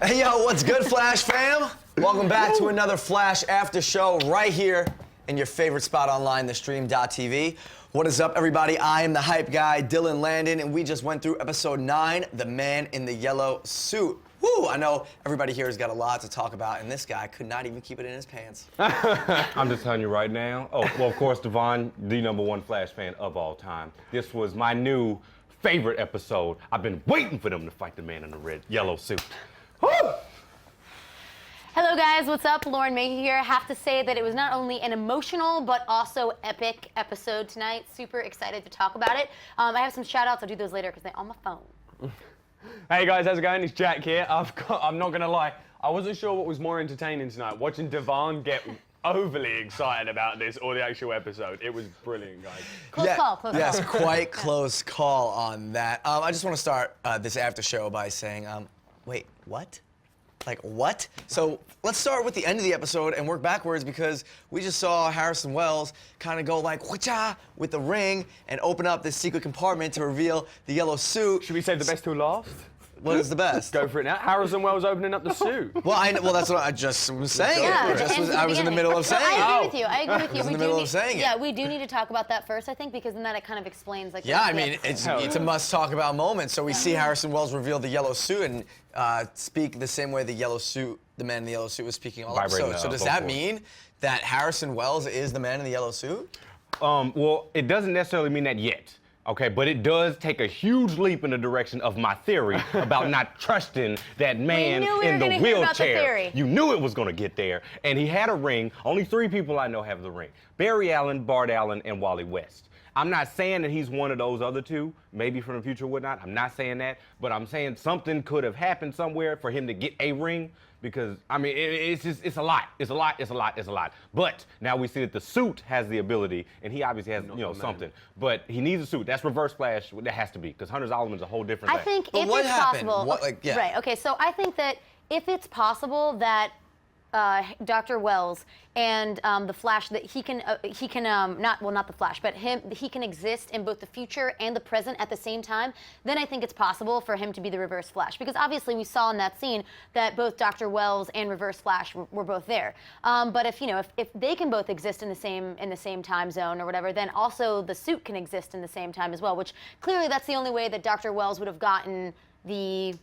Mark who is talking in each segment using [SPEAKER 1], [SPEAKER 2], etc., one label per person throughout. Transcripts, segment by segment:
[SPEAKER 1] Hey, yo, what's good, Flash fam? Welcome back to another Flash After Show right here in your favorite spot online, thestream.tv. What is up, everybody? I am the hype guy, Dylan Landon, and we just went through episode 9, The Man in the Yellow Suit. Woo! I know everybody here has got a lot to talk about, and this guy could not even keep it in his pants.
[SPEAKER 2] I'm just telling you right now. Oh, well, of course, Devon, the #1 Flash fan of all time. This was my new favorite episode. I've been waiting for them to fight the man in the yellow suit. Woo!
[SPEAKER 3] Hello guys, what's up? Lauren Mayhew here. Have to say that it was not only an emotional but also epic episode tonight. Super excited to talk about it. I have some shout outs. I'll do those later because they're on my phone.
[SPEAKER 4] Hey guys, how's it going? It's Jack here. I'm not gonna lie, I wasn't sure what was more entertaining tonight. Watching Devon get overly excited about this or the actual episode. It was brilliant, guys.
[SPEAKER 3] Close call.
[SPEAKER 1] Yes, quite close call on that. I just want to start this after show by saying, wait, what? Like, what? So let's start with the end of the episode and work backwards because we just saw Harrison Wells kind of go like, whatcha, with the ring and open up this secret compartment to reveal the yellow suit.
[SPEAKER 4] Should we save the best till last?
[SPEAKER 1] What is the best?
[SPEAKER 4] Go for it now. Harrison Wells opening up the suit.
[SPEAKER 1] Well, that's what I just was saying.
[SPEAKER 3] Yeah,
[SPEAKER 1] I was in the middle of saying it.
[SPEAKER 3] I agree with you. I agree with you.
[SPEAKER 1] in the middle of saying it.
[SPEAKER 3] Yeah, we do need to talk about that first, I think, because then that kind of explains like.
[SPEAKER 1] Yeah, I mean, it's a must talk about moment. So we see Harrison Wells reveal the yellow suit and speak the same way the man in the yellow suit was speaking all episode. So does that mean that Harrison Wells is the man in the yellow suit?
[SPEAKER 2] Well, it doesn't necessarily mean that yet. Okay, but it does take a huge leap in the direction of my theory about not trusting that man in the wheelchair. You knew it was going to get there. And he had a ring. Only 3 people I know have the ring. Barry Allen, Bart Allen, and Wally West. I'm not saying that he's one of those other 2, maybe from the future or whatnot. I'm not saying that. But I'm saying something could have happened somewhere for him to get a ring. Because, I mean, it's a lot. It's a lot. But now we see that the suit has the ability, and he obviously has, something. But he needs a suit. That's Reverse Flash. That has to be, because Hunter Zolomond's a whole different thing.
[SPEAKER 3] I think if
[SPEAKER 1] what
[SPEAKER 3] it's
[SPEAKER 1] happened?
[SPEAKER 3] possible. Right, okay, so I think that if it's possible that Dr. Wells and the Flash, that he can not the Flash, but he can exist in both the future and the present at the same time, then I think it's possible for him to be the Reverse Flash. Because obviously we saw in that scene that both Dr. Wells and Reverse Flash were both there. But if they can both exist in the same time zone or whatever, then also the suit can exist in the same time as well, which clearly that's the only way that Dr. Wells would have gotten the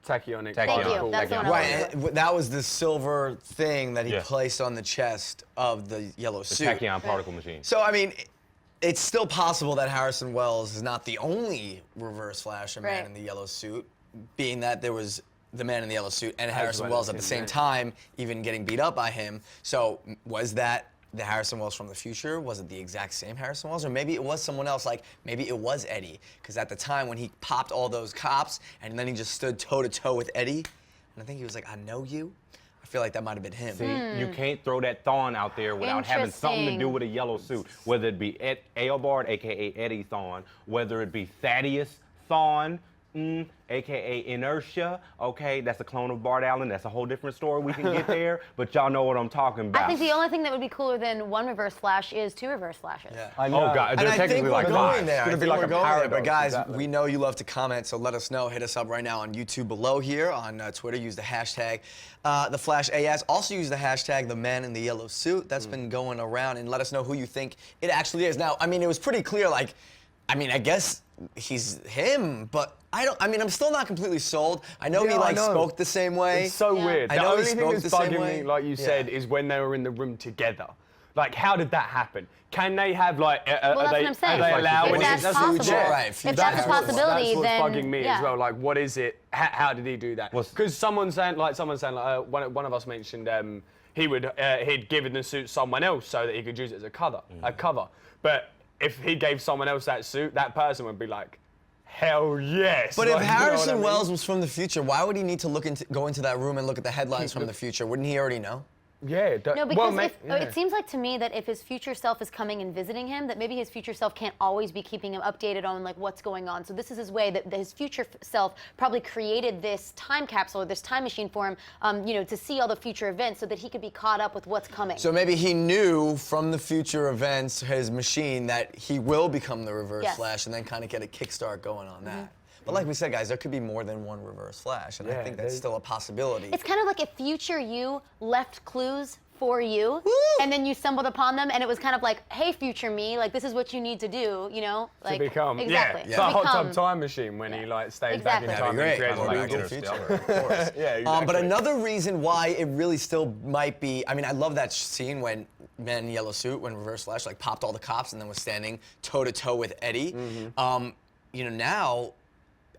[SPEAKER 4] Tachyon.
[SPEAKER 3] Thank you. That's the one I
[SPEAKER 1] Right, and that was the silver thing that he placed on the chest of the yellow suit.
[SPEAKER 2] The tachyon particle machine.
[SPEAKER 1] So, I mean, it's still possible that Harrison Wells is not the only Reverse Flash or man in the yellow suit, being that there was the man in the yellow suit and Harrison Wells at the same time, even getting beat up by him. So, was that the Harrison Wells from the future? Was it the exact same Harrison Wells? Or maybe it was someone else, like maybe it was Eddie. Because at the time when he popped all those cops and then he just stood toe-to-toe with Eddie, and I think he was like, I know you. I feel like that might have been him.
[SPEAKER 2] See, you can't throw that Thawne out there without having something to do with a yellow suit. Whether it be Eobard, a.k.a. Eddie Thawne, whether it be Thaddeus Thawne, a.k.a. Inertia, okay? That's a clone of Bart Allen. That's a whole different story. We can get there, but y'all know what I'm talking about.
[SPEAKER 3] I think the only thing that would be cooler than 1 Reverse Flash is 2 Reverse Flashes.
[SPEAKER 1] Yeah.
[SPEAKER 2] I know. Oh, God.
[SPEAKER 1] And
[SPEAKER 2] They're
[SPEAKER 1] I
[SPEAKER 2] technically
[SPEAKER 1] think
[SPEAKER 2] like
[SPEAKER 1] we're
[SPEAKER 2] 5.
[SPEAKER 1] going there.
[SPEAKER 2] It's going to be
[SPEAKER 1] I think
[SPEAKER 2] like
[SPEAKER 1] we're
[SPEAKER 2] a
[SPEAKER 1] going there.
[SPEAKER 2] paradox.
[SPEAKER 1] But guys,
[SPEAKER 4] exactly.
[SPEAKER 1] we know you love to comment, so let us know. Hit us up right now on YouTube below here on Twitter. Use the hashtag #TheFlashAS. Also use the hashtag #TheManInTheYellowSuit. That's been going around, and let us know who you think it actually is. Now, I mean, it was pretty clear, like, I guess he's him, but I'm still not completely sold. I know he spoke the same way.
[SPEAKER 4] It's so weird.
[SPEAKER 1] I
[SPEAKER 4] The
[SPEAKER 1] know
[SPEAKER 4] only
[SPEAKER 1] he
[SPEAKER 4] thing
[SPEAKER 1] spoke
[SPEAKER 4] that's
[SPEAKER 1] the same
[SPEAKER 4] bugging
[SPEAKER 1] way.
[SPEAKER 4] me, like you said, is when they were in the room together. Like, how did that happen? Can they have, like,
[SPEAKER 3] Well, that's what I'm saying.
[SPEAKER 4] are they allowing
[SPEAKER 3] If that's possible,
[SPEAKER 1] Right,
[SPEAKER 3] if that's a possibility,
[SPEAKER 4] that's what's
[SPEAKER 3] then
[SPEAKER 4] bugging me as well. Like, what is it? How did he do that? Because someone's saying, one of us mentioned he'd given the suit someone else so that he could use it as a cover. But if he gave someone else that suit, that person would be like, hell yes.
[SPEAKER 1] But
[SPEAKER 4] like,
[SPEAKER 1] if Harrison
[SPEAKER 4] you know what I mean?
[SPEAKER 1] Wells was from the future, why would he need to go into that room and look at the headlines from the future? Wouldn't he already know?
[SPEAKER 4] Yeah.
[SPEAKER 3] No, because it seems like to me that if his future self is coming and visiting him, that maybe his future self can't always be keeping him updated on like what's going on. So this is his way that his future self probably created this time capsule or this time machine for him, to see all the future events so that he could be caught up with what's coming.
[SPEAKER 1] So maybe he knew from the future events, his machine, that he will become the Reverse Flash and then kind of get a kickstart going on that. But like we said, guys, there could be more than one Reverse Flash, and I think that's still a possibility.
[SPEAKER 3] It's kind of like if future you left clues for you, and then you stumbled upon them, and it was kind of like, hey, future me, like this is what you need to do, you know, like
[SPEAKER 4] to become.
[SPEAKER 3] exactly.
[SPEAKER 4] It's like Hot Tub Time Machine when he like stayed back in time and created
[SPEAKER 1] Back to the Future, of course.
[SPEAKER 4] Yeah, exactly.
[SPEAKER 1] But another reason why it really still might be, I mean, I love that scene when Man in the Yellow Suit, when Reverse Flash like popped all the cops and then was standing toe to toe with Eddie. You know, now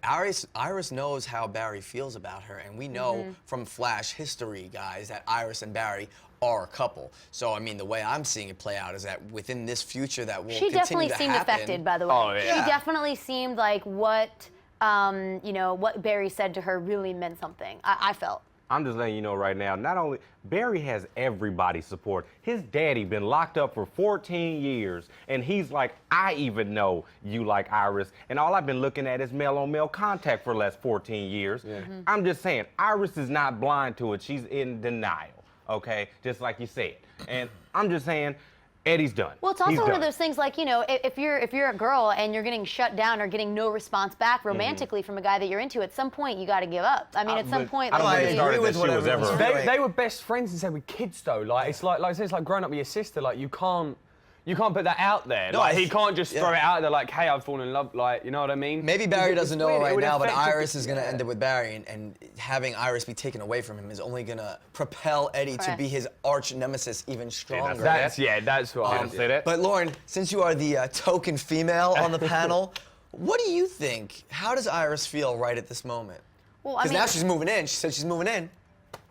[SPEAKER 1] Iris knows how Barry feels about her, and we know from Flash history, guys, that Iris and Barry are a couple. So I mean, the way I'm seeing it play out is that within this future that will continue to happen.
[SPEAKER 3] She definitely seemed affected, by the way.
[SPEAKER 4] Oh, yeah.
[SPEAKER 3] She definitely seemed like what you know, what Barry said to her really meant something. I felt.
[SPEAKER 2] I'm just letting you know right now, not only Barry has everybody's support. His daddy been locked up for 14 years, and he's like, I even know you like Iris, and all I've been looking at is male-on-male contact for the last 14 years. I'm just saying, Iris is not blind to it. She's in denial, okay? Just like you said. And I'm just saying, Eddie's done.
[SPEAKER 3] Well, it's also one of those things like, you know, if you're a girl and you're getting shut down or getting no response back romantically from a guy that you're into, at some point you got to give up. I mean, at some point,
[SPEAKER 2] I don't think it started that she was ever.
[SPEAKER 4] They were best friends since they were kids, though. Like it's like I said, it's like growing up with your sister. Like you can't put that out there.
[SPEAKER 1] No,
[SPEAKER 4] like he can't just throw it out there. Like, hey, I've fallen in love. Like, you know what I mean?
[SPEAKER 1] Maybe Barry doesn't know right now, but
[SPEAKER 4] affect
[SPEAKER 1] Iris is going to end up with Barry, and having Iris be taken away from him is only going to propel Eddie to be his arch nemesis even stronger.
[SPEAKER 4] That's what I
[SPEAKER 2] didn't say that.
[SPEAKER 1] But Lauren, since you are the token female on the panel, what do you think? How does Iris feel right at this moment?
[SPEAKER 3] Well, I
[SPEAKER 1] Because
[SPEAKER 3] mean,
[SPEAKER 1] now she's moving in. She said she's moving in.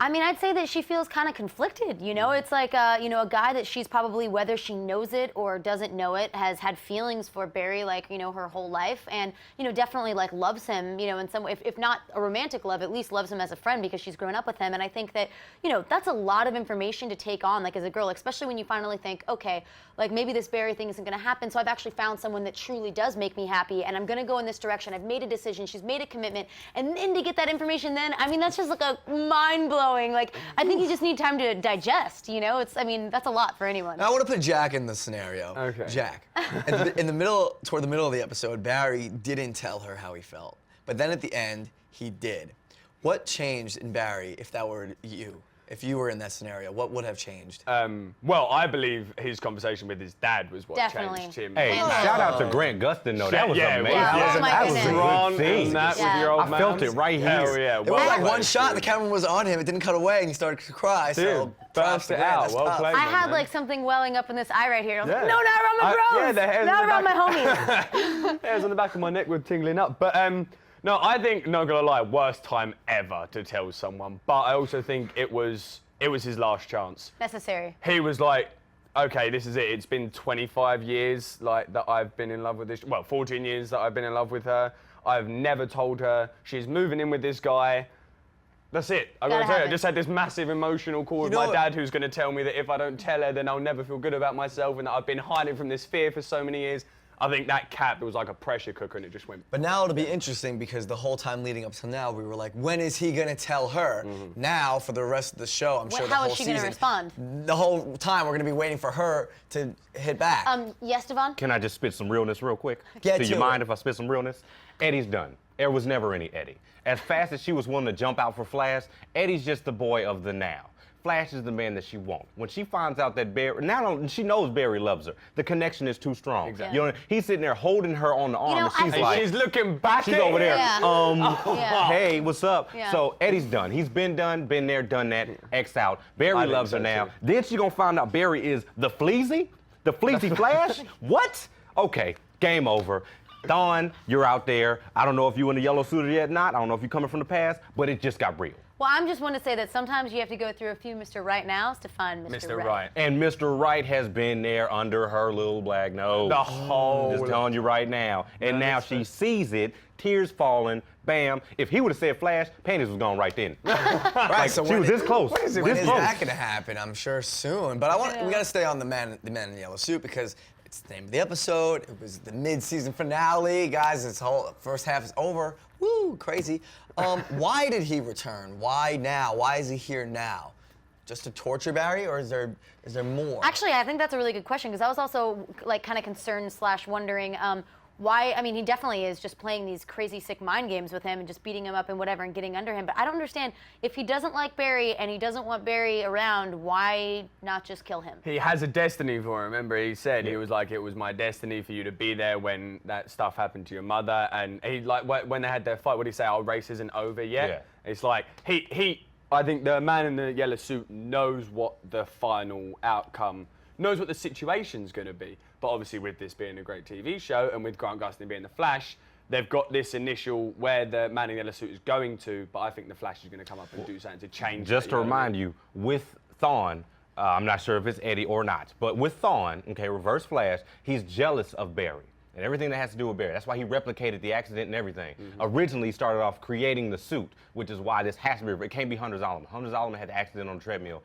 [SPEAKER 3] I mean, I'd say that she feels kind of conflicted, you know? It's like, you know, a guy that she's probably, whether she knows it or doesn't know it, has had feelings for Barry, like, you know, her whole life, and, you know, definitely, like, loves him, you know, in some way, if not a romantic love, at least loves him as a friend because she's grown up with him, and I think that, you know, that's a lot of information to take on, like, as a girl, especially when you finally think, okay, like, maybe this Barry thing isn't going to happen, so I've actually found someone that truly does make me happy, and I'm going to go in this direction. I've made a decision. She's made a commitment, and then to get that information then, I mean, that's just, like, a mind-blowing, like, I think you just need time to digest, you know? I mean, that's a lot for anyone.
[SPEAKER 1] Now, I want to put Jack in the scenario.
[SPEAKER 4] Okay.
[SPEAKER 1] Jack. Toward the middle of the episode, Barry didn't tell her how he felt. But then at the end, he did. What changed in Barry if that were you? If you were in that scenario, what would have changed?
[SPEAKER 4] Well, I believe his conversation with his dad was what
[SPEAKER 3] Definitely.
[SPEAKER 4] changed him.
[SPEAKER 2] Hey, shout out to Grant Gustin, though. That was amazing.
[SPEAKER 3] That was a
[SPEAKER 4] Ron
[SPEAKER 2] good scene.
[SPEAKER 4] and that with your old
[SPEAKER 2] I
[SPEAKER 4] man.
[SPEAKER 2] felt it right here.
[SPEAKER 4] Hell yeah.
[SPEAKER 1] It was like one shot, the camera was on him, it didn't cut away, and he started to cry. So props
[SPEAKER 4] burst
[SPEAKER 1] to
[SPEAKER 4] it
[SPEAKER 1] Grant,
[SPEAKER 4] out.
[SPEAKER 1] that's
[SPEAKER 4] Well
[SPEAKER 1] tough.
[SPEAKER 4] played.
[SPEAKER 3] I had
[SPEAKER 4] man.
[SPEAKER 3] like something welling up in this eye right here. I was like,
[SPEAKER 4] Yeah.
[SPEAKER 3] no, not around my bros.
[SPEAKER 4] yeah, the hairs
[SPEAKER 3] not
[SPEAKER 4] on the
[SPEAKER 3] around my
[SPEAKER 4] back.
[SPEAKER 3] homies.
[SPEAKER 4] Hairs on the back of my neck were tingling up. But no, I think, not gonna lie, worst time ever to tell someone. But I also think it was his last chance.
[SPEAKER 3] Necessary.
[SPEAKER 4] He was like, okay, this is it. It's been 25 years like that I've been in love with this. Well, 14 years that I've been in love with her. I've never told her. She's moving in with this guy. That's it. I gotta tell you, I just had this massive emotional call with my dad, who's gonna tell me that if I don't tell her, then I'll never feel good about myself, and that I've been hiding from this fear for so many years. I think that cap, it was like a pressure cooker, and it just went.
[SPEAKER 1] But now it'll be interesting because the whole time leading up to now, we were like, when is he gonna tell her? Now, for the rest of the show, I'm sure the
[SPEAKER 3] How
[SPEAKER 1] whole
[SPEAKER 3] is she
[SPEAKER 1] season,
[SPEAKER 3] gonna respond?
[SPEAKER 1] the whole time we're gonna be waiting for her to hit back.
[SPEAKER 3] Yes, Devon?
[SPEAKER 2] Can I just spit some realness real quick?
[SPEAKER 1] Get
[SPEAKER 2] Do
[SPEAKER 1] to
[SPEAKER 2] you
[SPEAKER 1] it.
[SPEAKER 2] mind if I spit some realness? Eddie's done. There was never any Eddie. As fast as she was willing to jump out for Flash, Eddie's just the boy of the now. Flash is the man that she wants. When she finds out that Barry, she knows Barry loves her. The connection is too strong.
[SPEAKER 4] Exactly.
[SPEAKER 2] You know, he's sitting there holding her on the arm,
[SPEAKER 3] know,
[SPEAKER 2] and she's
[SPEAKER 3] I-
[SPEAKER 2] like,
[SPEAKER 4] She's looking back
[SPEAKER 2] she's
[SPEAKER 4] at
[SPEAKER 2] over there.
[SPEAKER 3] Yeah.
[SPEAKER 2] Hey, what's up?
[SPEAKER 3] Yeah.
[SPEAKER 2] So Eddie's done. He's been done, been there, done that. X out. Barry
[SPEAKER 4] think
[SPEAKER 2] loves her
[SPEAKER 4] so,
[SPEAKER 2] now.
[SPEAKER 4] too.
[SPEAKER 2] Then she's gonna find out Barry is the Fleazy Flash. What? Okay, game over. Thawne, you're out there. I don't know if you in the yellow suit yet or not. I don't know if you're coming from the past, but it just got real.
[SPEAKER 3] Well, I'm just want to say that sometimes you have to go through a few Mr. Right Nows to find Mr.
[SPEAKER 4] Mr. Right.
[SPEAKER 2] And Mr. Right has been there under her little black nose.
[SPEAKER 4] The whole.
[SPEAKER 2] Just telling you right now. And now she sees it, tears falling, bam. If he would have said Flash, panties was gone right then.
[SPEAKER 1] right, so
[SPEAKER 2] She was this close.
[SPEAKER 1] When
[SPEAKER 2] This
[SPEAKER 1] is
[SPEAKER 2] close.
[SPEAKER 1] that gonna happen? I'm sure soon. But we gotta stay on the man in the yellow suit because it's the name of the episode. It was the mid-season finale, guys. This whole first half is over. Woo, crazy. Why did he return? Why now? Why is he here now? Just to torture Barry, or is there more?
[SPEAKER 3] Actually, I think that's a really good question because I was also like kind of concerned / wondering why, I mean, he definitely is just playing these crazy sick mind games with him and just beating him up and whatever and getting under him. But I don't understand, if he doesn't like Barry and he doesn't want Barry around, why not just kill him?
[SPEAKER 4] He has a destiny for him. Remember, he said, he was like, it was my destiny for you to be there when that stuff happened to your mother. And he, like, when they had their fight, what did he say? Our race isn't over yet. Yeah. It's like, I think the man in the yellow suit knows what the final outcome, knows what the situation's going to be. But obviously with this being a great TV show and with Grant Gustin being the Flash, they've got this initial where the man in the yellow suit is going to, but I think the Flash is going to come up and do something to change
[SPEAKER 2] Just to remind you, with Thawne, I'm not sure if it's Eddie or not, but with Thawne, okay, Reverse Flash, he's jealous of Barry and everything that has to do with Barry. That's why he replicated the accident and everything. Originally, he started off creating the suit, which is why this has to be, it can't be Hunter Zolomon. Hunter Zolomon had the accident on the treadmill.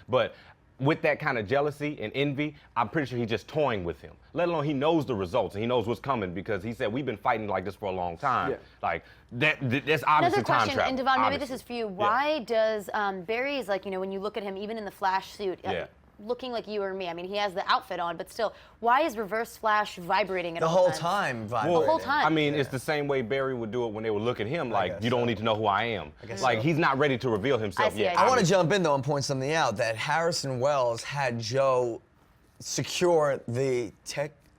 [SPEAKER 2] But with that kind of jealousy and envy, I'm pretty sure he's just toying with him. Let alone he knows the results and he knows what's coming because he said, we've been fighting like this for a long time. Like, that's obviously
[SPEAKER 3] Another
[SPEAKER 2] time
[SPEAKER 3] question,
[SPEAKER 2] travel.
[SPEAKER 3] and Devon, maybe this is for you. Why does Barry's, like, you know, when you look at him, even in the Flash suit, looking like you or me, I mean, he has the outfit on, but still, why is Reverse Flash vibrating at all
[SPEAKER 1] whole
[SPEAKER 3] times?
[SPEAKER 1] time vibrating.
[SPEAKER 3] The whole time.
[SPEAKER 2] I mean, it's the same way Barry would do it when they would look at him, like, you don't need to know who I am. Like, he's not ready to reveal himself yet.
[SPEAKER 1] I want to jump in, though, and point something out, that Harrison Wells had Joe secure the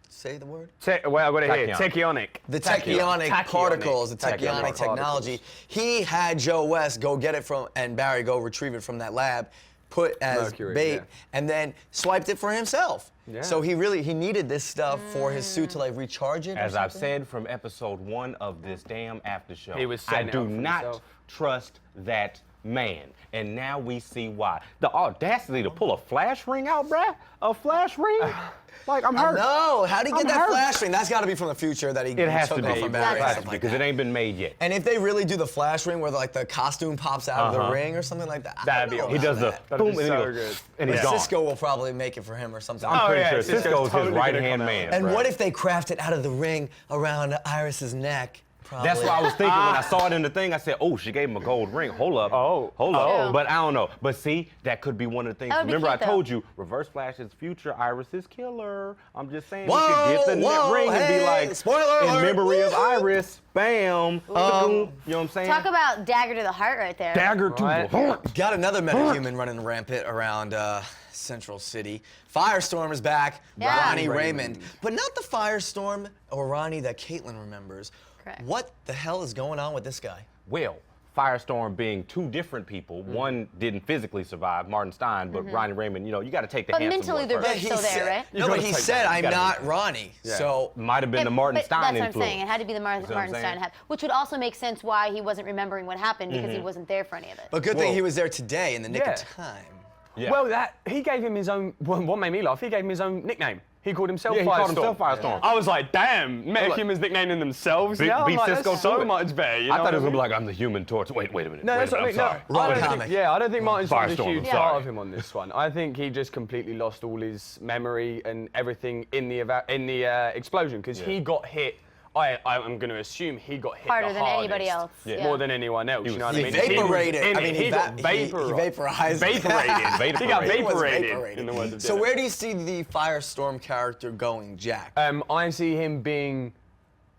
[SPEAKER 1] say the word?
[SPEAKER 4] Well, I've got it here. Tachyonic.
[SPEAKER 1] The tachyonic particles, the tachyonic technology. He had Joe West go get it from, and Barry go retrieve it from that lab, put as bait, and then swiped it for himself. So he needed this stuff for his suit to like recharge it.
[SPEAKER 2] As I've said from episode 1 of this damn after show,
[SPEAKER 4] he was
[SPEAKER 2] I do not trust that man. And now we see why. The audacity to pull a flash ring out, bruh? A flash ring? Like, I'm hurt.
[SPEAKER 1] No, how'd he get that flash ring? That's got to be from the future that he took off from Barry.
[SPEAKER 2] Because it ain't been made yet.
[SPEAKER 1] And if they really do the flash ring where like the costume pops out of the ring or something like that,
[SPEAKER 2] that'd be he does the boom and, and he's gone.
[SPEAKER 1] Cisco will probably make it for him or something.
[SPEAKER 2] I'm pretty sure Cisco's his right-hand man.
[SPEAKER 1] And what if they craft it out of the ring around Iris's neck? Probably.
[SPEAKER 2] That's what I was thinking when I saw it in the thing. I said, oh, she gave him a gold ring. Hold up. Hold up. But I don't know. But see, that could be one of the things. Remember, I told you, Reverse Flash's future Iris's killer. I'm just saying, he could get the ring and be like,
[SPEAKER 1] spoiler
[SPEAKER 2] in memory of Iris, bam. You know what I'm saying?
[SPEAKER 3] Talk about dagger to the heart right there.
[SPEAKER 2] Dagger to the heart.
[SPEAKER 1] Got another metahuman running rampant around Central City. Firestorm is back. Ronnie Raymond. But not the Firestorm or Ronnie that Caitlin remembers.
[SPEAKER 3] Correct.
[SPEAKER 1] What the hell is going on with this guy?
[SPEAKER 2] Well, Firestorm being two different people. One didn't physically survive, Martin Stein, but Ronnie Raymond, you know, you got to take the handsome
[SPEAKER 3] mentally they're both still there, right?
[SPEAKER 1] No, but he said, I'm not Ronnie. So
[SPEAKER 2] might have been the Martin Stein
[SPEAKER 3] influence.
[SPEAKER 2] That's
[SPEAKER 3] what I'm saying. It had to be the Martin Stein, which would also make sense why he wasn't remembering what happened because he wasn't there for any of it.
[SPEAKER 1] But good thing he was there today in the nick of time.
[SPEAKER 4] Well, he gave him his own, what made me laugh, he gave him his own nickname. He called himself Firestorm.
[SPEAKER 2] He called himself Firestorm.
[SPEAKER 4] I was like, damn, metahumans nicknaming themselves.
[SPEAKER 2] Beat Cisco
[SPEAKER 4] so much better. You know
[SPEAKER 2] I thought it was going to be like, I'm the Human Torch. Wait a minute.
[SPEAKER 4] No, that's what I mean.
[SPEAKER 2] Sorry.
[SPEAKER 4] I don't think Martin's a huge
[SPEAKER 2] Firestorm,
[SPEAKER 4] part of him on this one. I think he just completely lost all his memory and everything in the explosion because he got hit. I'm going to assume he got hit
[SPEAKER 3] harder than
[SPEAKER 4] hardest,
[SPEAKER 3] anybody else.
[SPEAKER 4] more than anyone else. You know what I mean?
[SPEAKER 1] He vaporated.
[SPEAKER 4] He got
[SPEAKER 1] vaporized.
[SPEAKER 4] Vaporated. He got vaporated. In the words of
[SPEAKER 1] so where do you see the Firestorm character going, Jack?
[SPEAKER 4] I see him being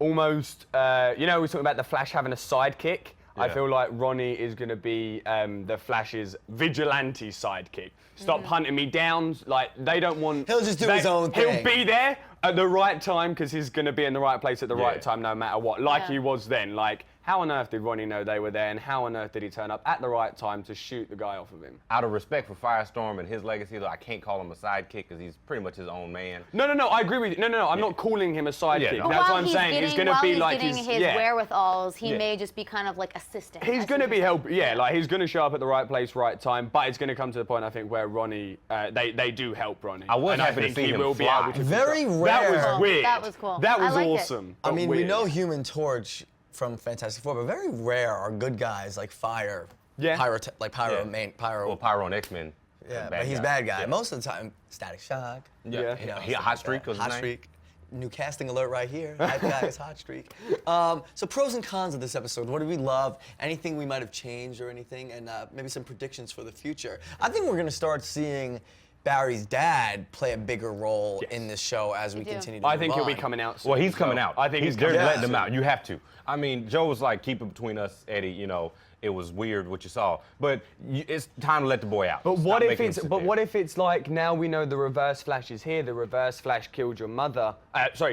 [SPEAKER 4] almost, you know, we're talking about the Flash having a sidekick. I feel like Ronnie is going to be the Flash's vigilante sidekick. Stop hunting me down. Like, they don't want...
[SPEAKER 1] He'll just do his own thing.
[SPEAKER 4] He'll be there at the right time because he's going to be in the right place at the right time no matter what, like he was then. Like, how on earth did Ronnie know they were there, and how on earth did he turn up at the right time to shoot the guy off of him?
[SPEAKER 2] Out of respect for Firestorm and his legacy, though, I can't call him a sidekick because he's pretty much his own man.
[SPEAKER 4] No, I agree with you. No, I'm not calling him a sidekick.
[SPEAKER 3] Yeah, no.
[SPEAKER 4] That's what I'm saying. He's going to be like
[SPEAKER 3] his wherewithals. He may just be kind of like assistant.
[SPEAKER 4] He's going to be helping. Yeah, like he's going to show up at the right place, right time. But it's going to come to the point, I think, where Ronnie, they do help Ronnie.
[SPEAKER 2] I was happy to see him
[SPEAKER 4] will
[SPEAKER 2] fly.
[SPEAKER 4] Be able to.
[SPEAKER 1] Very rare.
[SPEAKER 4] That was weird.
[SPEAKER 3] That was cool.
[SPEAKER 4] That was awesome.
[SPEAKER 1] I mean, we know Human Torch from Fantastic Four, but very rare are good guys like Fire. Pyro, Pyro.
[SPEAKER 2] Well, Pyro and X-Men.
[SPEAKER 1] Yeah, but he's bad guy. Most of the time, Static Shock.
[SPEAKER 2] Yeah.
[SPEAKER 1] You know,
[SPEAKER 2] he Hot Streak was
[SPEAKER 1] Hot Streak. New casting alert right here. That guy is Hot Streak. So pros and cons of this episode. What did we love? Anything we might have changed or anything? And maybe some predictions for the future. I think we're going to start seeing Barry's dad play a bigger role in this show as we continue to
[SPEAKER 4] I think
[SPEAKER 1] move
[SPEAKER 4] he'll be
[SPEAKER 1] on.
[SPEAKER 4] coming out soon.
[SPEAKER 2] Well, he's coming out.
[SPEAKER 4] I think he's
[SPEAKER 2] they're
[SPEAKER 4] coming
[SPEAKER 2] letting
[SPEAKER 4] out
[SPEAKER 2] him out.
[SPEAKER 4] soon.
[SPEAKER 2] You have to. I mean, Joe was like, keep it between us, Eddie. You know, it was weird what you saw, but it's time to let the boy out.
[SPEAKER 4] But
[SPEAKER 2] Stop
[SPEAKER 4] what if
[SPEAKER 2] making him
[SPEAKER 4] it's?
[SPEAKER 2] sit
[SPEAKER 4] But
[SPEAKER 2] there.
[SPEAKER 4] what if it's like now we know the Reverse Flash is here. The Reverse Flash killed your mother.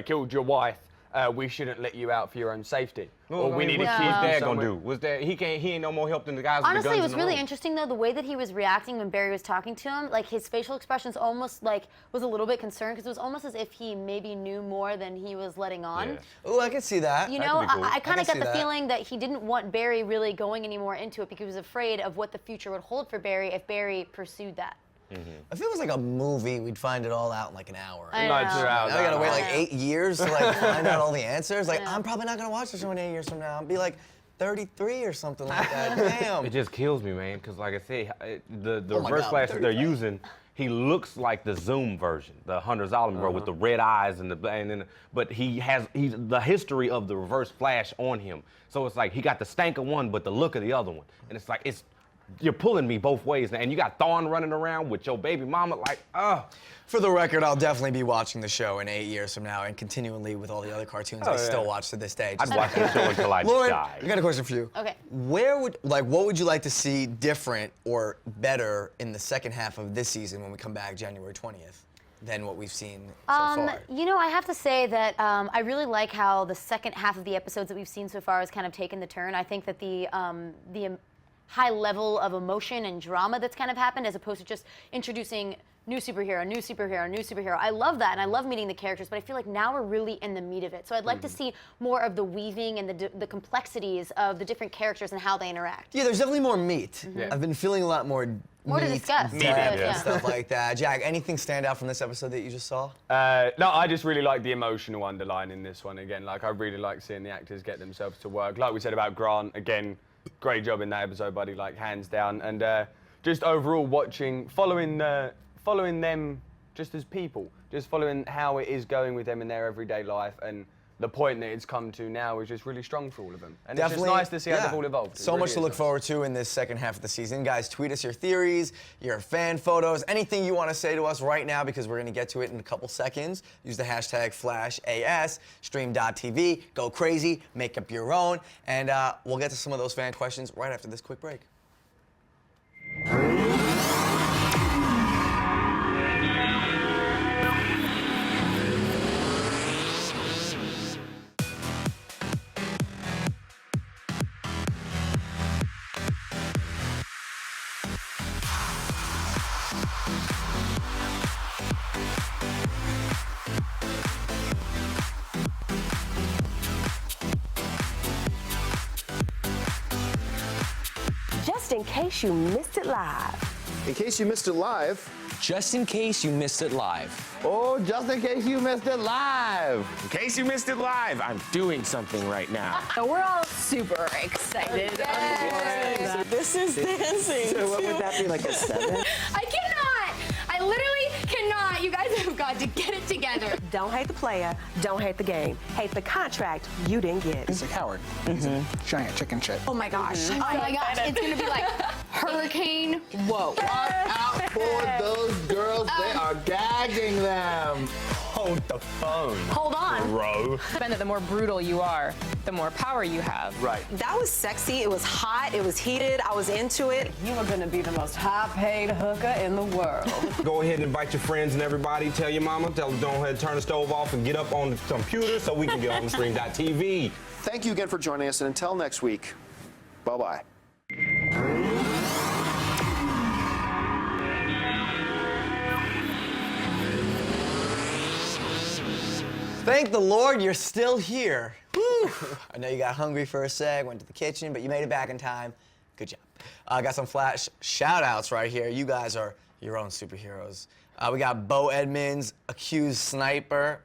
[SPEAKER 4] Killed your wife. We shouldn't let you out for your own safety. Or we need to
[SPEAKER 2] what's
[SPEAKER 4] keep
[SPEAKER 2] his
[SPEAKER 4] you
[SPEAKER 2] dad gonna
[SPEAKER 4] somewhere.
[SPEAKER 2] do? Was that he ain't no more help than the guys with the
[SPEAKER 3] Honestly,
[SPEAKER 2] guns
[SPEAKER 3] it was
[SPEAKER 2] in the
[SPEAKER 3] really
[SPEAKER 2] room.
[SPEAKER 3] interesting though the way that he was reacting when Barry was talking to him. Like his facial expressions almost like was a little bit concerned because it was almost as if he maybe knew more than he was letting on.
[SPEAKER 2] Yeah.
[SPEAKER 1] Ooh, I can see that.
[SPEAKER 3] You
[SPEAKER 2] That
[SPEAKER 3] know,
[SPEAKER 2] could be cool.
[SPEAKER 3] I kind
[SPEAKER 1] I
[SPEAKER 3] of
[SPEAKER 1] can
[SPEAKER 3] got
[SPEAKER 1] see
[SPEAKER 3] the
[SPEAKER 1] that.
[SPEAKER 3] feeling that he didn't want Barry really going any more into it because he was afraid of what the future would hold for Barry if Barry pursued that.
[SPEAKER 1] If it was like a movie, we'd find it all out in like an hour.
[SPEAKER 3] I
[SPEAKER 4] No,
[SPEAKER 3] know.
[SPEAKER 4] 2 hours.
[SPEAKER 1] Now I gotta wait like
[SPEAKER 3] know.
[SPEAKER 1] 8 years to like find out all the answers. Like
[SPEAKER 3] know.
[SPEAKER 1] I'm probably not gonna watch the show in 8 years from now. I'll be like 33 or something like that. Damn.
[SPEAKER 2] It just kills me, man, because like I say, the
[SPEAKER 1] Oh my
[SPEAKER 2] reverse
[SPEAKER 1] God,
[SPEAKER 2] flash that they're
[SPEAKER 1] 35.
[SPEAKER 2] using, he looks like the Zoom version, the Hunter Zolomon bro with the red eyes and but he's the history of the reverse flash on him. So it's like he got the stank of one, but the look of the other one, and it's like you're pulling me both ways now, and you got Thawne running around with your baby mama, like,
[SPEAKER 1] For the record, I'll definitely be watching the show in 8 years from now and continually with all the other cartoons I still watch to this day.
[SPEAKER 2] I'd watch the show until I
[SPEAKER 1] Lauren,
[SPEAKER 2] die.
[SPEAKER 1] I got a question for you.
[SPEAKER 3] Okay.
[SPEAKER 1] What would you like to see different or better in the second half of this season when we come back January 20th than what we've seen so far?
[SPEAKER 3] You know, I have to say that I really like how the second half of the episodes that we've seen so far has kind of taken the turn. I think that the high level of emotion and drama that's kind of happened as opposed to just introducing new superhero, new superhero, new superhero. I love that, and I love meeting the characters, but I feel like now we're really in the meat of it. So I'd like to see more of the weaving and the complexities of the different characters and how they interact.
[SPEAKER 1] Yeah, there's definitely more meat.
[SPEAKER 4] Yeah.
[SPEAKER 1] I've been feeling a lot more
[SPEAKER 3] More to
[SPEAKER 1] meat,
[SPEAKER 3] discuss.
[SPEAKER 1] depth,
[SPEAKER 3] Yeah.
[SPEAKER 1] and stuff like that. Jack, anything stand out from this episode that you just saw?
[SPEAKER 4] No, I just really like the emotional underline in this one. Again, like I really like seeing the actors get themselves to work. Like we said about Grant, again, great job in that episode, buddy. Like hands down, and just overall following them just as people, just following how it is going with them in their everyday life, and the point that it's come to now is just really strong for all of them. And
[SPEAKER 1] Definitely,
[SPEAKER 4] it's just nice to see how they've all evolved. It
[SPEAKER 1] So
[SPEAKER 4] really
[SPEAKER 1] much to
[SPEAKER 4] is
[SPEAKER 1] look
[SPEAKER 4] nice.
[SPEAKER 1] forward to in this second half of the season. Guys, tweet us your theories, your fan photos, anything you want to say to us right now because we're going to get to it in a couple seconds. Use the hashtag FlashAS, stream.tv, go crazy, make up your own, and we'll get to some of those fan questions right after this quick break.
[SPEAKER 5] Just in case you missed it live.
[SPEAKER 6] In case you missed it live.
[SPEAKER 7] Just in case you missed it live.
[SPEAKER 6] Oh, just in case you missed it live. In case you missed it live, I'm doing something right now.
[SPEAKER 8] So we're all super excited.
[SPEAKER 5] This is dancing.
[SPEAKER 6] So what would that be, like a 7?
[SPEAKER 8] I cannot. I literally cannot. You guys have got to get it together.
[SPEAKER 5] Don't hate the player, don't hate the game. Hate the contract you didn't get.
[SPEAKER 9] He's a coward. He's a giant chicken shit.
[SPEAKER 8] Oh my gosh. Oh my gosh. It's going to be like hurricane. Whoa.
[SPEAKER 6] Watch out for those girls. They are gagging them.
[SPEAKER 2] Hold the phone,
[SPEAKER 8] Hold on.
[SPEAKER 2] bro.
[SPEAKER 10] The more brutal you are, the more power you have.
[SPEAKER 4] Right.
[SPEAKER 5] That was sexy, it was hot, it was heated, I was into it.
[SPEAKER 10] You are going to be the most high-paid hooker in the world.
[SPEAKER 2] Go ahead and invite your friends and everybody. Tell your mama, tell her, go ahead and turn the stove off and get up on the computer so we can get on the stream.tv.
[SPEAKER 6] Thank you again for joining us, and until next week, bye-bye.
[SPEAKER 1] Thank the Lord you're still here. Whew. I know you got hungry for a sec, went to the kitchen, but you made it back in time. Good job. Got some flash shout-outs right here. You guys are your own superheroes. We got Bo Edmonds, accused sniper.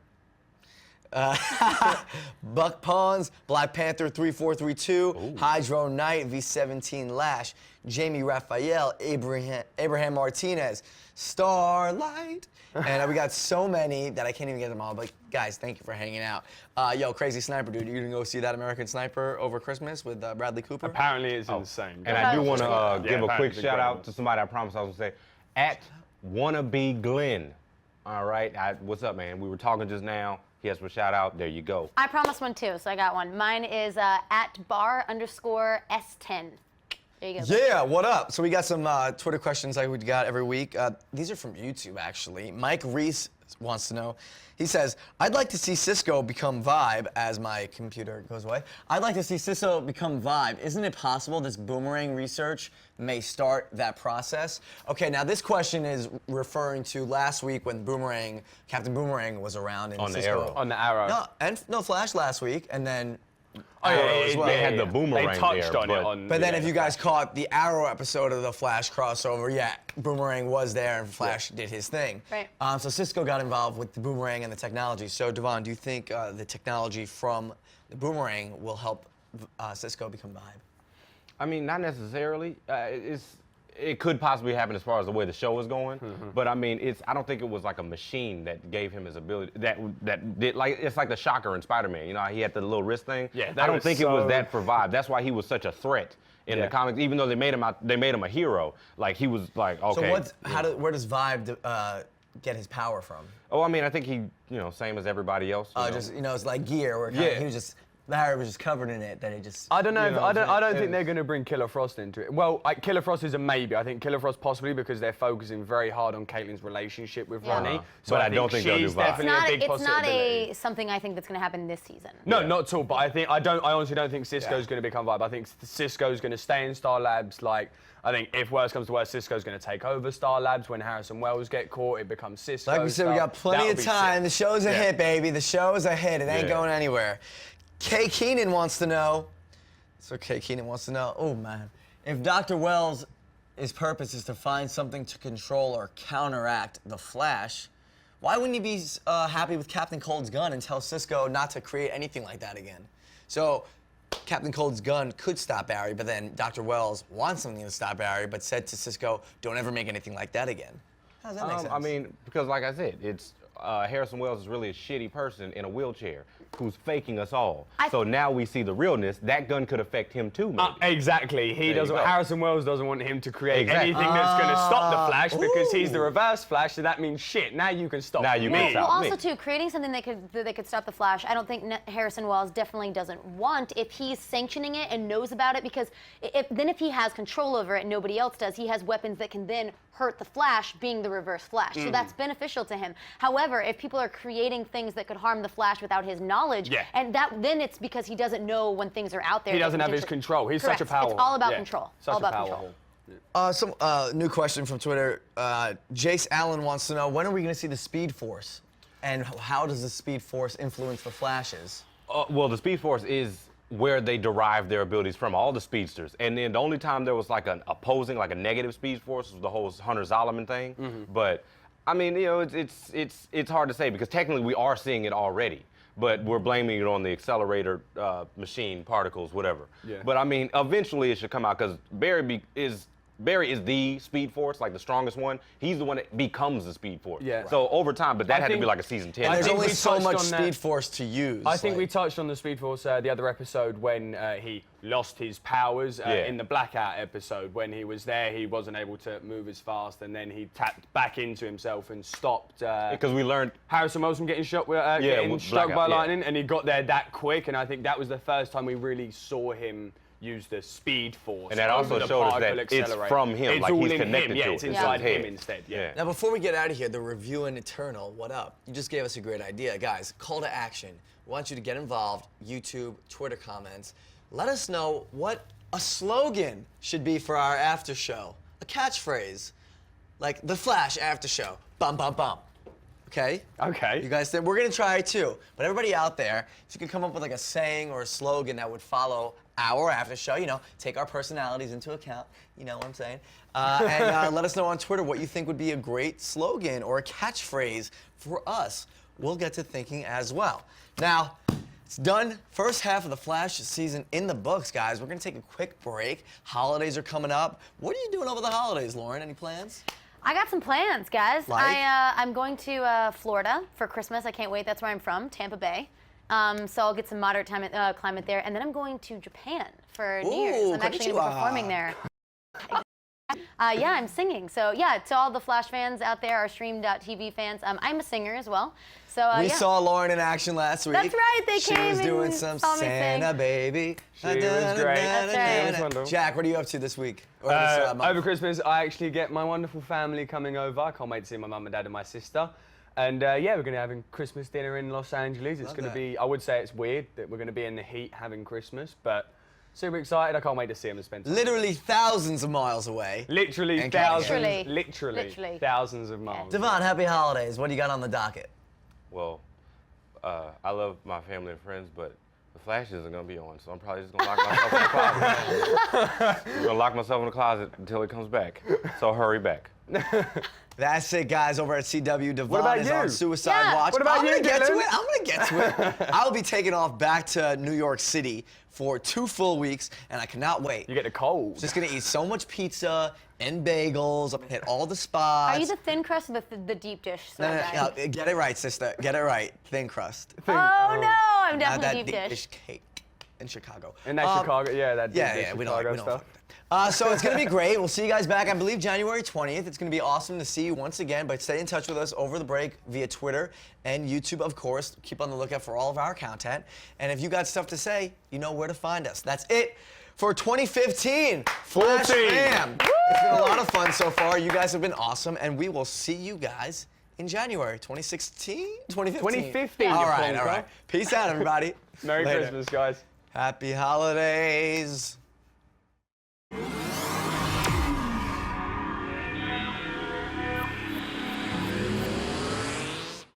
[SPEAKER 1] Buck Pawns, Black Panther 3432, Hydro Knight, V17 Lash, Jamie Raphael, Abraham Martinez, Starlight. And we got so many that I can't even get them all. But guys, thank you for hanging out. Yo, Crazy Sniper, dude, you gonna go see that American Sniper over Christmas with Bradley Cooper?
[SPEAKER 4] Apparently it's insane.
[SPEAKER 2] And I do want to give a quick
[SPEAKER 4] apparently
[SPEAKER 2] shout out
[SPEAKER 4] incredible.
[SPEAKER 2] to somebody I promised I was going to say. Wannabe Glenn. All right, what's up, man? We were talking just now. He has a shout out. There you go.
[SPEAKER 3] I promised one too, so I got one. Mine is at bar_S10. There you go.
[SPEAKER 1] Yeah, what up? So we got some Twitter questions like we got every week. These are from YouTube, actually. Mike Reese wants to know. He says, I'd like to see Cisco become Vibe as my computer goes away. I'd like to see Cisco become Vibe. Isn't it possible this boomerang research may start that process? Okay, now this question is referring to last week when Captain Boomerang was around.
[SPEAKER 2] On the
[SPEAKER 1] Cisco.
[SPEAKER 2] Arrow.
[SPEAKER 4] On the Arrow.
[SPEAKER 1] No, Flash last week, and then
[SPEAKER 2] They had the boomerang
[SPEAKER 4] They touched
[SPEAKER 2] there,
[SPEAKER 4] on it.
[SPEAKER 1] But then if you guys caught the Arrow episode of the Flash crossover, yeah, Boomerang was there and Flash did his thing.
[SPEAKER 3] Right.
[SPEAKER 1] So Cisco got involved with the Boomerang and the technology. So Devon, do you think the technology from the Boomerang will help Cisco become Vibe?
[SPEAKER 2] I mean, not necessarily. It could possibly happen as far as the way the show is going, but I mean, I don't think it was like a machine that gave him his ability. That did like it's like the Shocker in Spider-Man. You know, he had the little wrist thing.
[SPEAKER 4] Yeah,
[SPEAKER 2] I don't think it was that for Vibe. That's why he was such a threat in the comics. Even though they made him a hero. Like he was like okay.
[SPEAKER 1] So where does Vibe get his power from?
[SPEAKER 2] Oh, I mean, I think he, same as everybody else.
[SPEAKER 1] It's like gear. Where he was just. Larry was just covered in it. That it just.
[SPEAKER 4] I don't know. I don't think they're going to bring Killer Frost into it. Well, Killer Frost is a maybe. I think Killer Frost possibly because they're focusing very hard on Caitlin's relationship with Ronnie. So
[SPEAKER 2] but I don't think they'll do Vibe.
[SPEAKER 3] It's not something I think that's going to happen this season.
[SPEAKER 4] No, not at all. But I honestly don't think Cisco's going to become Vibe. I think Cisco's going to stay in Star Labs. Like, I think if worse comes to worse, Cisco's going to take over Star Labs. When Harrison Wells get caught, it becomes Cisco.
[SPEAKER 1] Like we said, we got plenty of time. The show's a hit, baby. The show's a hit. It ain't going anywhere. Kay Keenan wants to know. So Kay Keenan wants to know. Oh man, if Dr. Wells' purpose is to find something to control or counteract the Flash, why wouldn't he be happy with Captain Cold's gun and tell Cisco not to create anything like that again? So Captain Cold's gun could stop Barry, but then Dr. Wells wants something to stop Barry, but said to Cisco, "Don't ever make anything like that again." How does that make sense?
[SPEAKER 2] I mean, because like I said, it's Harrison Wells is really a shitty person in a wheelchair who's faking us all. So now we see the realness. That gun could affect him too, maybe.
[SPEAKER 4] Exactly. Harrison Wells doesn't want him to create anything that's going to stop the Flash because he's the reverse Flash, so that means shit. Now you can stop me.
[SPEAKER 3] Well, also too, creating something that could stop the Flash, I don't think Harrison Wells definitely doesn't want if he's sanctioning it and knows about it, because if he has control over it and nobody else does, he has weapons that can then hurt the Flash being the reverse Flash. So that's beneficial to him. However, if people are creating things that could harm the Flash without his knowledge, and then it's because he doesn't know when things are out there.
[SPEAKER 4] He doesn't have his control. He's
[SPEAKER 3] Correct.
[SPEAKER 4] such a power.
[SPEAKER 3] It's all about control.
[SPEAKER 4] Such
[SPEAKER 3] all about
[SPEAKER 4] a power
[SPEAKER 3] control.
[SPEAKER 4] hole.
[SPEAKER 1] Some new question from Twitter. Jace Allen wants to know, when are we going to see the Speed Force? And how does the Speed Force influence the Flashes?
[SPEAKER 2] Well, the Speed Force is where they derive their abilities from, all the speedsters. And then the only time there was like an opposing, like a negative Speed Force was the whole Hunter Zolomon thing. But I mean, it's hard to say because technically we are seeing it already. But we're blaming it on the accelerator machine, particles, whatever. But I mean, eventually it should come out because Barry is the Speed Force, like the strongest one. He's the one that becomes the Speed Force. So over time, but that had to be like a season 10.
[SPEAKER 1] And there's only so much Speed Force to use.
[SPEAKER 4] I think we touched on the Speed Force the other episode when he lost his powers in the Blackout episode. When he was there, he wasn't able to move as fast, and then he tapped back into himself and stopped.
[SPEAKER 2] Because we learned
[SPEAKER 4] Harrison Wells from getting shot, getting struck by lightning, and he got there that quick. And I think that was the first time we really saw him use the Speed Force.
[SPEAKER 2] And that also showed us that it's from him,
[SPEAKER 4] it's
[SPEAKER 2] like
[SPEAKER 4] all
[SPEAKER 2] he's
[SPEAKER 4] in
[SPEAKER 2] connected
[SPEAKER 4] him.
[SPEAKER 2] to it.
[SPEAKER 4] It's inside him instead.
[SPEAKER 1] Now, before we get out of here, the Review and Eternal, what up? You just gave us a great idea. Guys, call to action. We want you to get involved, YouTube, Twitter comments. Let us know what a slogan should be for our after show. A catchphrase. Like the Flash after show. Bum, bum, bum. Okay?
[SPEAKER 4] Okay.
[SPEAKER 1] You guys said we're going to try it too. But everybody out there, if you could come up with like a saying or a slogan that would follow our after show, take our personalities into account, you know what I'm saying? And let us know on Twitter what you think would be a great slogan or a catchphrase for us. We'll get to thinking as well. Now, it's done. First half of the Flash season in the books, guys. We're going to take a quick break. Holidays are coming up. What are you doing over the holidays, Lauren? Any plans?
[SPEAKER 3] I got some plans, guys.
[SPEAKER 1] Like?
[SPEAKER 3] I'm going to Florida for Christmas. I can't wait. That's where I'm from, Tampa Bay. So I'll get some moderate climate there. And then I'm going to Japan for New Year's. I'm actually going to be performing there. Yeah, I'm singing. So yeah, to all the Flash fans out there, our Stream.tv fans, I'm a singer as well. So
[SPEAKER 1] we
[SPEAKER 3] yeah.
[SPEAKER 1] saw Lauren in action last week.
[SPEAKER 3] That's right, they
[SPEAKER 1] she
[SPEAKER 3] came
[SPEAKER 1] was
[SPEAKER 3] and
[SPEAKER 1] doing some
[SPEAKER 3] saw me
[SPEAKER 1] Santa
[SPEAKER 3] sing.
[SPEAKER 1] baby.
[SPEAKER 4] She was great.
[SPEAKER 3] That's right.
[SPEAKER 4] It was wonderful.
[SPEAKER 1] Jack, what are you up to this week? Or this, month?
[SPEAKER 4] Over Christmas, I actually get my wonderful family coming over. I can't wait to see my mum and dad and my sister. And yeah, we're going to be having Christmas dinner in Los Angeles. It's going to be, I would say it's weird that we're going to be in the heat having Christmas, but super excited. I can't wait to see them and spend time.
[SPEAKER 1] Literally thousands of miles away.
[SPEAKER 4] Literally
[SPEAKER 1] And
[SPEAKER 4] thousands.
[SPEAKER 3] Literally.
[SPEAKER 4] Literally thousands of miles.
[SPEAKER 1] Devon, happy holidays. What do you got on the docket?
[SPEAKER 2] Well, I love my family and friends, but the Flash isn't gonna be on, so I'm probably just gonna lock myself in the closet. I'm gonna lock myself in the closet until it comes back. So hurry back.
[SPEAKER 1] That's it, guys, over at CW. Devon
[SPEAKER 4] about
[SPEAKER 1] is
[SPEAKER 4] you?
[SPEAKER 1] on Suicide Watch.
[SPEAKER 4] What about
[SPEAKER 1] I'm
[SPEAKER 4] you,
[SPEAKER 1] gonna get to
[SPEAKER 4] Dylan?
[SPEAKER 1] it. I'm gonna get to it. I'll be taking off back to New York City for 2 full weeks, and I cannot wait.
[SPEAKER 4] You get the cold.
[SPEAKER 1] Just gonna eat so much pizza and bagels. I'm gonna hit all the spots.
[SPEAKER 3] Are you the thin crust or the deep dish?
[SPEAKER 1] No, get it right, sister. Get it right. Thin crust.
[SPEAKER 3] Oh no, I'm
[SPEAKER 1] Not that
[SPEAKER 3] definitely deep dish.
[SPEAKER 1] cake in Chicago.
[SPEAKER 4] In that Chicago, yeah, that
[SPEAKER 1] Yeah, we don't
[SPEAKER 4] Chicago
[SPEAKER 1] like
[SPEAKER 4] stuff.
[SPEAKER 1] so it's going to be great. We'll see you guys back, I believe, January 20th. It's going to be awesome to see you once again, but stay in touch with us over the break via Twitter and YouTube, of course. Keep on the lookout for all of our content. And if you got stuff to say, you know where to find us. That's it for 2015. Flash Fam. It's been a lot of fun so far. You guys have been awesome, and we will see you guys in January 2016? 2015.
[SPEAKER 4] 2015.
[SPEAKER 1] All right. Peace out, everybody.
[SPEAKER 4] Merry
[SPEAKER 1] Later.
[SPEAKER 4] Christmas, guys.
[SPEAKER 1] Happy holidays.